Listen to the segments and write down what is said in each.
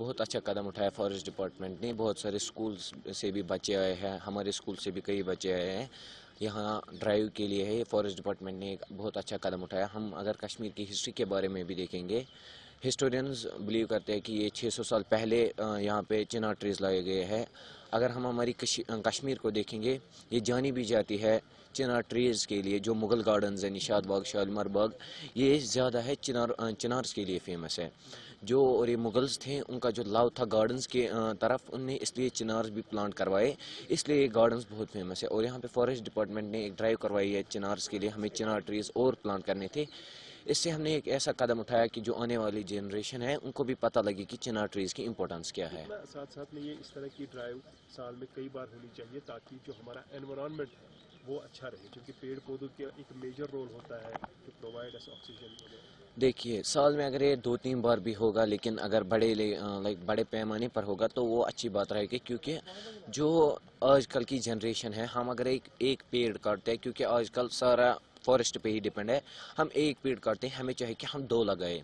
बहुत अच्छा कदम उठाया फॉरेस्ट डिपार्टमेंट ने। बहुत सारे स्कूल्स से भी बच्चे आए हैं, हमारे स्कूल से भी कई बच्चे आए हैं यहाँ ड्राइव के लिए है। फॉरेस्ट डिपार्टमेंट ने एक बहुत अच्छा कदम उठाया। हम अगर कश्मीर की हिस्ट्री के बारे में भी देखेंगे, हिस्टोरियंस बिलीव करते हैं कि ये 600 साल पहले यहाँ पे चिनार ट्रीज लाए गए हैं। अगर हम हमारी कश्मीर को देखेंगे, ये जानी भी जाती है चिनार ट्रीज के लिए। जो मुगल गार्डन्स है, निशात बाग, शालीमार बाग, ये ज़्यादा है चिनार्स के लिए फेमस है। जो और ये मुगल्स थे, उनका जो लव था गार्डन्स के तरफ, उनने इसलिए चिनार्स भी प्लांट करवाए, इसलिए ये गार्डन्स बहुत फेमस है। और यहाँ पे फॉरेस्ट डिपार्टमेंट ने एक ड्राइव करवाई है चिनार्स के लिए। हमें चिनार ट्रीज और प्लांट करने थे। इससे हमने एक ऐसा कदम उठाया कि जो आने वाली जनरेशन है उनको भी पता लगे कि चिनार ट्रीज की इंपॉर्टेंस क्या है। साथ साथ में ये इस तरह की ड्राइव साल में कई बार होनी चाहिए, ताकि जो हमारा एनवायरनमेंट है वो अच्छा रहे, क्योंकि पेड़ पौधों का एक मेजर रोल होता है टू प्रोवाइड अस ऑक्सीजन। देखिए, साल में अगर ये 2-3 बार भी होगा, लेकिन अगर बड़े पैमाने पर होगा तो वो अच्छी बात रहेगी। क्योंकि जो आजकल की जनरेशन है, हम अगर एक पेड़ काटते हैं, क्योंकि आजकल सारा फॉरेस्ट पे ही डिपेंड है, हम एक पेड़ काटते हैं, हमें चाहिए कि हम 2 लगाए।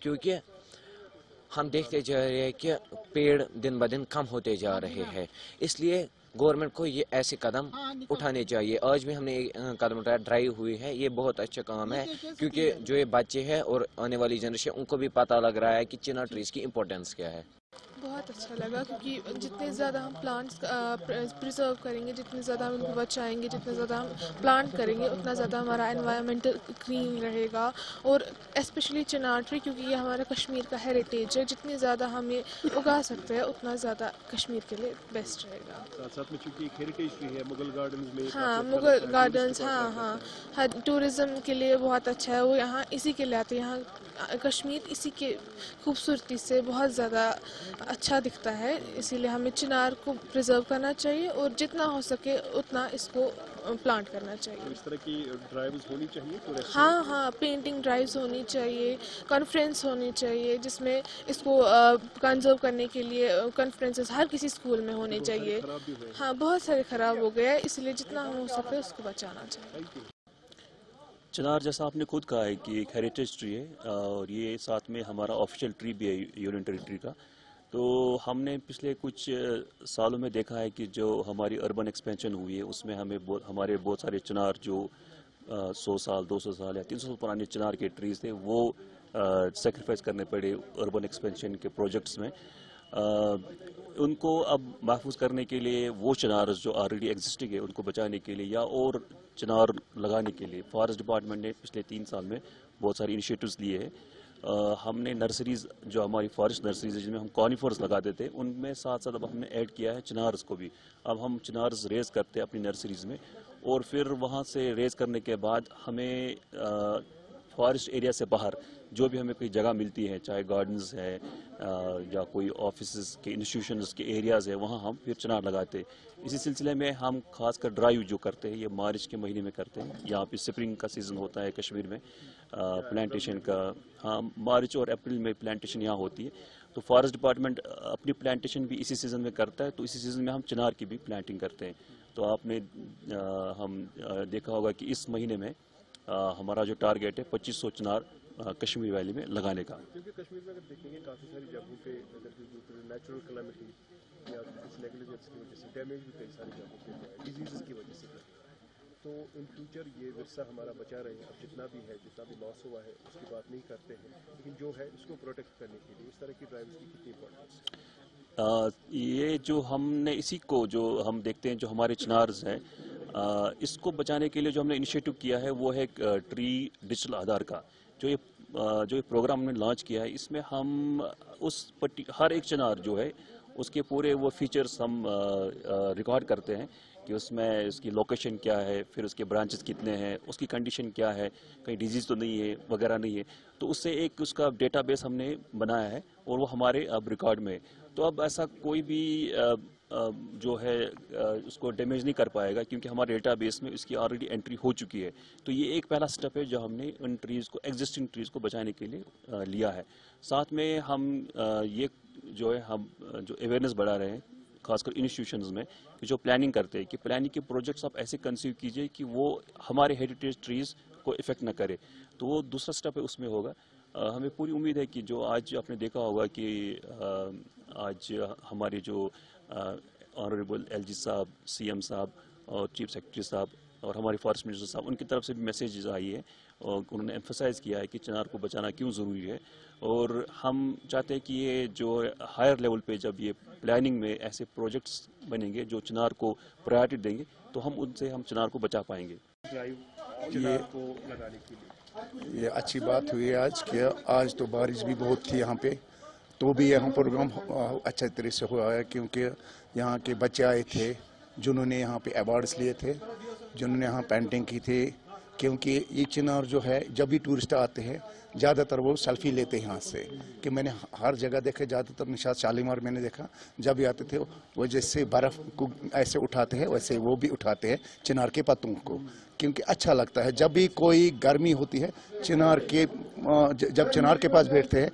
क्योंकि हम देखते जा रहे हैं कि पेड़ दिन ब दिन कम होते जा रहे हैं। इसलिए गवर्नमेंट को ये ऐसे कदम उठाने चाहिए। आज भी हमने एक कदम उठाया, ड्राइव हुई है, ये बहुत अच्छा काम है। क्योंकि जो ये बच्चे हैं और आने वाली जनरेशन, उनको भी पता लग रहा है कि चिनार ट्रीज की इम्पोर्टेंस क्या है। बहुत अच्छा लगा, क्योंकि जितने ज़्यादा हम प्लांट्स प्रिजर्व करेंगे, जितने ज़्यादा हम उनको बचाएंगे, जितने ज़्यादा हम प्लांट करेंगे, उतना ज़्यादा हमारा एनवायरनमेंटल क्लीन रहेगा। और स्पेशली चिनार ट्री, क्योंकि ये हमारा कश्मीर का हेरिटेज है, जितनी ज़्यादा हम ये उगा सकते हैं उतना ज़्यादा कश्मीर के लिए बेस्ट रहेगा। साथ साथ में चूंकि एक हेरिटेज ट्री है मुगल गार्डन्स में, हाँ, मुगल गार्डन्स, हाँ, टूरिज़्म के लिए बहुत अच्छा है। वो यहाँ इसी के लिए आते हैं, यहाँ कश्मीर इसी के खूबसूरती से बहुत ज़्यादा अच्छा दिखता है। इसीलिए हमें चिनार को प्रिजर्व करना चाहिए और जितना हो सके उतना इसको प्लांट करना चाहिए। तो इस तरह की ड्राइव्स होनी चाहिए पूरे। हाँ हाँ, पेंटिंग ड्राइव्स होनी चाहिए, कॉन्फ्रेंस होनी चाहिए, जिसमें इसको कंजर्व करने के लिए कॉन्फ्रेंसेस हर किसी स्कूल में होने चाहिए। हाँ, बहुत सारे ख़राब हो गए हैं, इसलिए जितना हो सके उसको बचाना चाहिए। चिनार, जैसा आपने खुद कहा है कि एक हेरिटेज ट्री है और ये साथ में हमारा ऑफिशियल ट्री भी है यूनियन टेरिटरी का। तो हमने पिछले कुछ सालों में देखा है कि जो हमारी अर्बन एक्सपेंशन हुई है उसमें हमारे बहुत सारे चिनार जो 100 साल 200 साल या 300 साल पुराने चिनार के ट्रीज थे वो सेक्रीफाइस करने पड़े अर्बन एक्सपेंशन के प्रोजेक्ट्स में। उनको अब महफूज करने के लिए वो चिनार जो ऑलरेडी एग्जिस्टिंग है उनको बचाने के लिए या और चिनार लगाने के लिए फॉरेस्ट डिपार्टमेंट ने पिछले 3 साल में बहुत सारे इनिशिएटिव्स लिए हैं। हमने नर्सरीज, जो हमारी फॉरेस्ट नर्सरीज है जिनमें हम कॉनिफर्स लगाते थे, उनमें साथ साथ अब हमने ऐड किया है चिनार्स को भी। अब हम चिनार्स रेज करते हैं अपनी नर्सरीज में, और फिर वहाँ से रेज करने के बाद हमें फॉरेस्ट एरिया से बाहर जो भी हमें कोई जगह मिलती है, चाहे गार्डन्स है या कोई ऑफिस के इंस्टीट्यूशंस के एरियाज़ है, वहाँ हम फिर चिनार लगाते हैं। इसी सिलसिले में हम खासकर ड्राइव जो करते हैं ये मार्च के महीने में करते हैं। यहाँ पे स्प्रिंग का सीज़न होता है कश्मीर में प्लांटेशन का। हाँ, मार्च और अप्रैल में प्लांटेशन यहाँ होती है। तो फॉरेस्ट डिपार्टमेंट अपनी प्लांटेशन भी इसी सीज़न में करता है, तो इसी सीज़न में हम चिनार की भी प्लांटिंग करते हैं। तो आपने देखा होगा कि इस महीने में हमारा जो टारगेट है 2500 चिनार कश्मीर वैली में लगाने का। क्योंकि कश्मीर में अगर देखेंगे काफ़ी सारी जगहों पे अगर नेचुरल कैलामिटी या कुछ नेग्लिजेंस की वजह से डैमेज भी कई सारी जगहों पे डिजीज़ की वजह से, तो इन फ्यूचर ये विरसा हमारा बचा रहे। अब जितना भी है, जितना भी लॉस हुआ है उसकी बात नहीं करते हैं, लेकिन जो है उसको प्रोटेक्ट करने के लिए इस तरह की ड्राइव्स की कितनी इंपॉर्टेंस। ये जो हमने इसी को जो हम देखते हैं जो हमारे चिनार्स हैं, इसको बचाने के लिए जो हमने इनिशिएटिव किया है वो है ट्री डिजिटल आधार का। जो ये प्रोग्राम हमने लॉन्च किया है, इसमें हम हर एक चिनार जो है उसके पूरे वो फीचर्स हम रिकॉर्ड करते हैं कि उसमें उसकी लोकेशन क्या है, फिर उसके ब्रांचेस कितने हैं, उसकी कंडीशन क्या है, कहीं डिजीज़ तो नहीं है वगैरह नहीं है। तो उससे एक उसका डेटाबेस हमने बनाया है और वो हमारे अब रिकॉर्ड में है। तो अब ऐसा कोई भी जो है उसको डैमेज नहीं कर पाएगा, क्योंकि हमारे डेटाबेस में इसकी ऑलरेडी एंट्री हो चुकी है। तो ये एक पहला स्टेप है जो हमने उन ट्रीज़ को, एग्जिस्टिंग ट्रीज़ को बचाने के लिए लिया है। साथ में हम ये जो है हम जो अवेयरनेस बढ़ा रहे हैं खासकर इंस्टीट्यूशंस में, कि जो प्लानिंग करते हैं कि प्लानिंग के प्रोजेक्ट्स आप ऐसे कंसीव कीजिए कि वो हमारे हेरिटेज ट्रीज़ को इफेक्ट न करे। तो वो दूसरा स्टेप है उसमें होगा। हमें पूरी उम्मीद है कि जो आज आपने देखा होगा कि आज हमारे जो ऑनरेबल एलजी साहब, सीएम साहब और चीफ सेक्रेटरी साहब और हमारे फॉरेस्ट मिनिस्टर साहब, उनकी तरफ से भी मैसेजेस आई है और उन्होंने एम्फसाइज़ किया है कि चिनार को बचाना क्यों ज़रूरी है। और हम चाहते हैं कि ये जो हायर लेवल पे जब ये प्लानिंग में ऐसे प्रोजेक्ट्स बनेंगे जो चिनार को प्रायोरिटी देंगे, तो हम चिनार को बचा पाएंगे। ड्राइव चिनार को लगाने के लिए ये अच्छी बात हुई है आज कि आज तो बारिश भी बहुत थी यहाँ पे, तो भी यहाँ प्रोग्राम अच्छे तरह से हुआ है, क्योंकि यहाँ के बच्चे आए थे जिन्होंने यहाँ पे अवार्ड्स लिए थे, जिन्होंने यहाँ पेंटिंग की थी। क्योंकि ये चिनार जो है, जब भी टूरिस्ट आते हैं ज़्यादातर वो सेल्फी लेते हैं यहाँ से, कि मैंने हर जगह देखे, ज़्यादातर निशात शालीमार मैंने देखा, जब भी आते थे वो जैसे बर्फ़ को ऐसे उठाते हैं वैसे वो भी उठाते हैं चिनार के पत्तों को, क्योंकि अच्छा लगता है। जब भी कोई गर्मी होती है चिनार के जब चिनार के पास बैठते हैं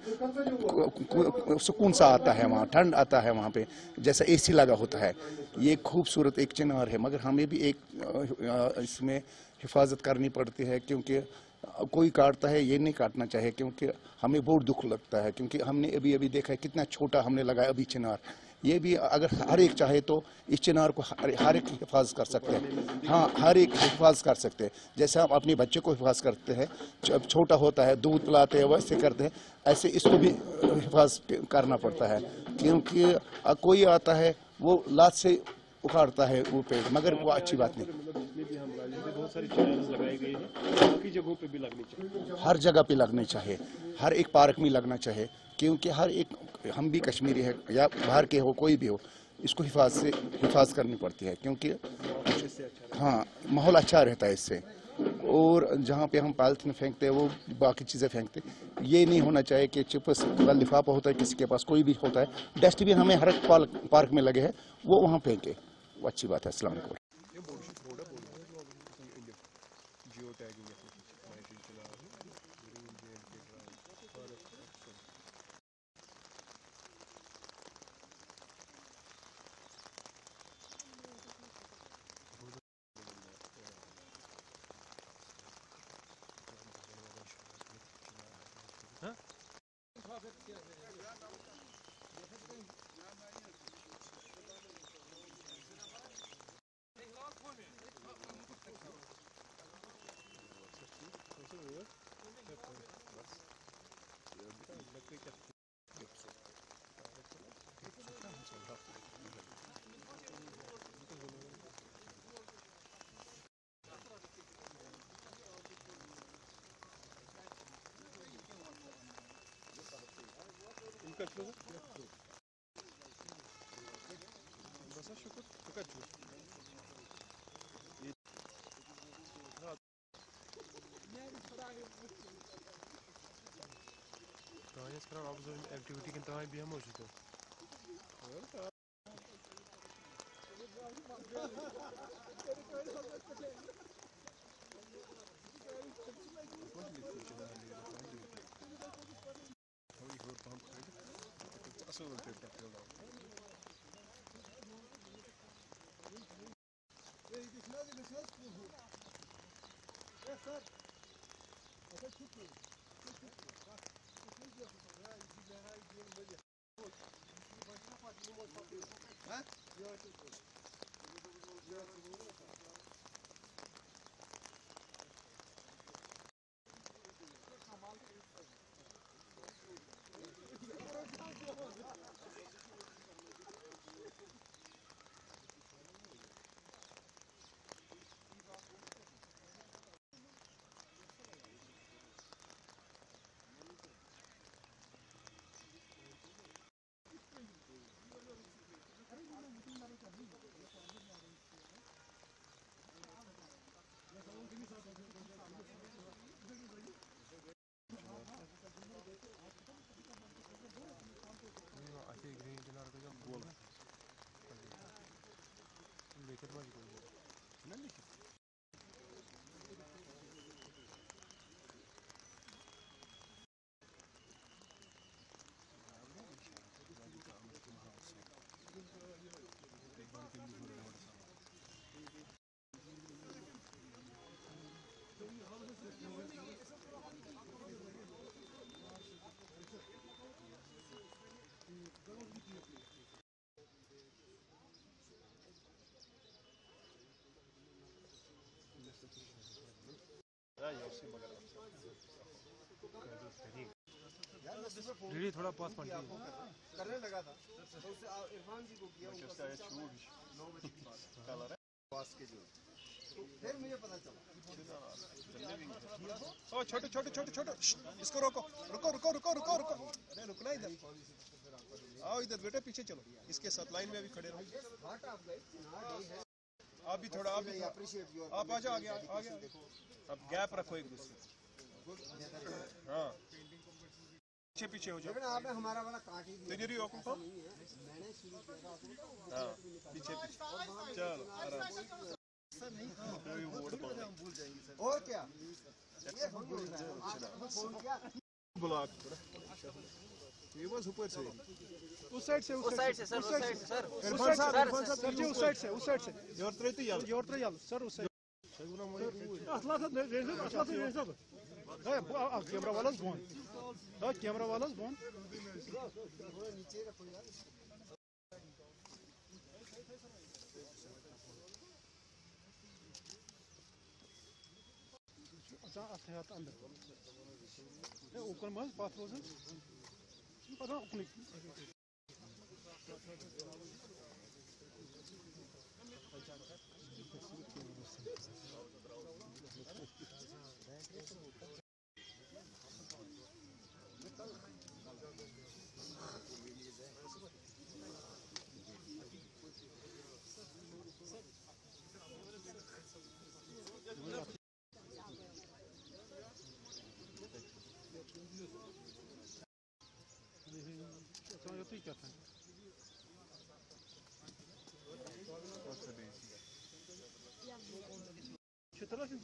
सुकून सा आता है, वहाँ ठंड आता है, वहाँ पे जैसा एसी लगा होता है। ये खूबसूरत एक चिनार है, मगर हमें भी एक इसमें हिफाजत करनी पड़ती है, क्योंकि कोई काटता है, ये नहीं काटना चाहिए, क्योंकि हमें बहुत दुख लगता है। क्योंकि हमने अभी अभी देखा है कितना छोटा हमने लगाया अभी चिनार। ये भी अगर हर एक चाहे तो इस चिनार को हर एक हिफाजत कर सकते हैं। हाँ, हर एक हिफाजत कर सकते हैं। जैसे हम अपने बच्चे को हिफाजत करते हैं, जब छोटा होता है दूध पिलाते हैं वैसे करते हैं, ऐसे इसको भी हिफाजत करना पड़ता है। क्योंकि कोई आता है वो लात से उखाड़ता है वो पेड़, मगर वो अच्छी बात नहीं। मतलब जितने भी हम राज्य में बहुत सारे चिनार लगाए गए हैं, बाकी जगहों पे भी लगनी चाहिए। हर जगह पे लगने चाहिए, हर एक पार्क में लगना चाहिए, क्योंकि हर एक, हम भी कश्मीरी है या बाहर के हो, कोई भी हो, इसको हिफाजत करनी पड़ती है, क्योंकि हाँ माहौल अच्छा रहता है इससे। और जहाँ पे हम पॉलिथीन फेंकते हैं वो बाकी चीज़ें फेंकते, ये नहीं होना चाहिए कि चिप्स का लिफाफा होता है किसी के पास, कोई भी होता है, डस्टबिन हमें हर एक पार्क में लगे हैं, वो वहाँ फेंके, वो अच्छी बात है। अस्सलाम वालेकुम। जियो टैगिंग या कुछ चला ग्रीन जेल के ड्राइव और एक्टिविटी के तहत भी हम हो चुके दीदी थोड़ा पास पड़ गया करने लगा था तो उससे इरफान जी को किया उनका शायद 9 बजे की बात कलर है पास के जो तो फिर मुझे पता चला ओ छोटे छोटे छोटे छोटे इसको रोको रुको रुको रुको रुको रुको अरे रुकना इधर आओ इधर बेटा पीछे चलो इसके साथ लाइन में अभी खड़े रहो आप भी थोड़ा आप आ जाओ आगे आगे अब गैप रखो एक दूसरे हाँ पीछे पीछे हो जाओ आपने हमारा वाला काट ही दिया तेरी ओको मैंने शुरू किया हाँ पीछे पीछे चलो आराम से नहीं भूल जाएंगे सर और क्या ये फोन किया ब्लॉक ये बस ऊपर से उस साइड से सर उस साइड से सर इरफान साहब सर जी उस साइड से योर याल सर उस साइड असला कैमरा वाला फोन कैमरा वाला फोन नीचे रखो यार अच्छा अथयात अंदर ये ऊपर मज बात रोज़ पता उकली Çıtıra şimdi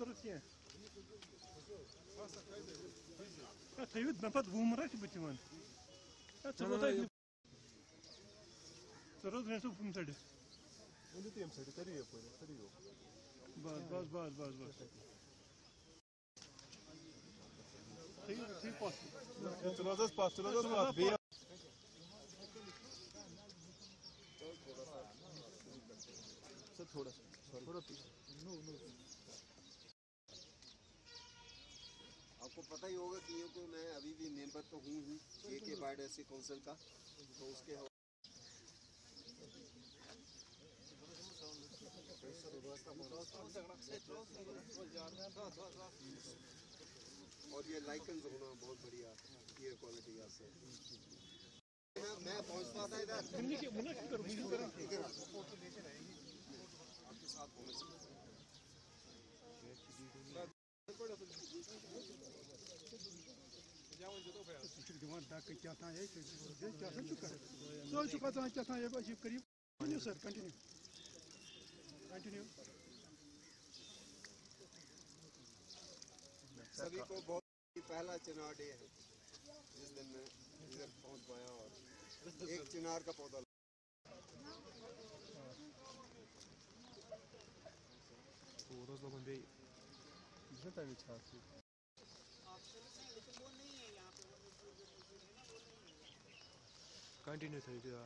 Tayyip ben pat vumra ki bitiman. Çabuk da Soros ne su fum sade. Onu tem sade tariyo tariyo. Bas. Tayyip pas. Çınazas pas. Sir थोड़ा पीछे नो आपको पता ही होगा कि क्योंकि मैं अभी भी मेंबर तो हूँ ही के बायोडायवर्सिटी काउंसिल का तो उसके और ये लाइकेंस होना बहुत बढ़िया एयर क्वालिटी यहाँ से मैं पहुँचता था इधर आपके साथ पहुँच दिमाग डाक क्या था ये क्या था चुका सो चुका था क्या था ये अजीब करीब कंटिन्यू सर कंटिन्यू सभी को बहुत पहला चिनार डे है जिस दिन मैं इधर पहुंच पाया और एक चिनार का पौधा rozlogom bei zeta vichasi continue થઈ गया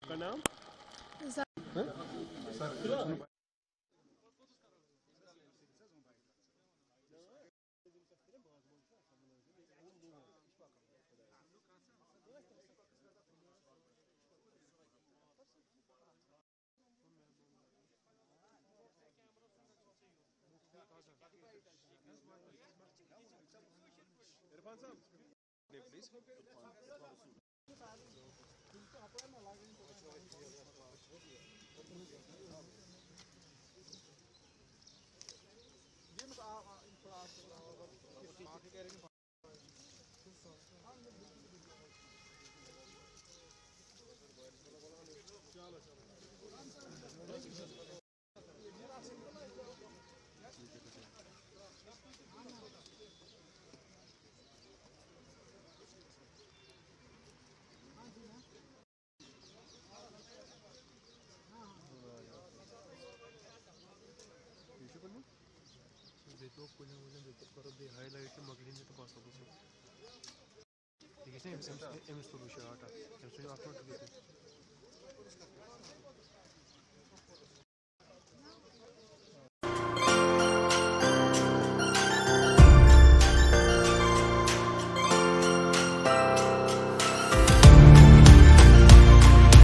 का नाम इरफान साहब please. Beto punya kalau di highlight maglin itu pas aku sih. Jadi saya em tuh shot. Saya after